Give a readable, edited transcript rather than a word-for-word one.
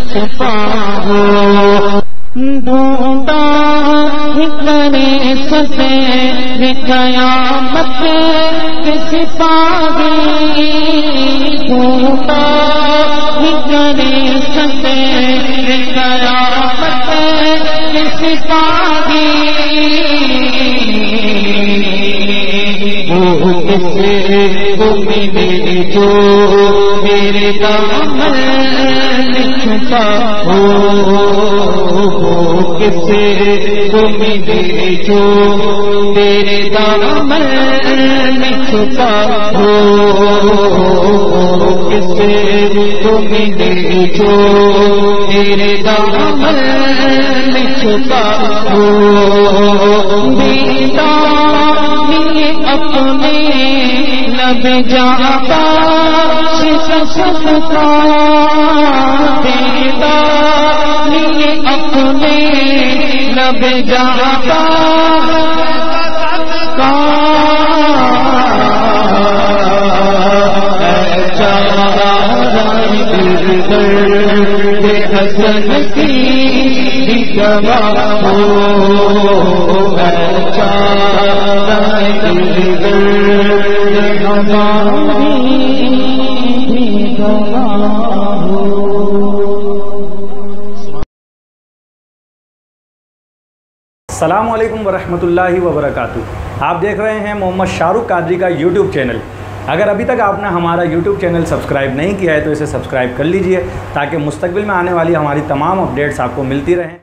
چھپا ہو بیدار اپنے لب جاتا شکست کا دیدار اپنے لب جاتا کا حسن کی گواہ ہو السلام علیکم ورحمۃ اللہ وبرکاتہ۔ آپ دیکھ رہے ہیں محمد شاہ رخ قادری کا یوٹیوب چینل۔ اگر ابھی تک آپ نے ہمارا یوٹیوب چینل سبسکرائب نہیں کیا ہے تو اسے سبسکرائب کر لیجئے تاکہ مستقبل میں آنے والی ہماری تمام اپڈیٹس آپ کو ملتی رہیں۔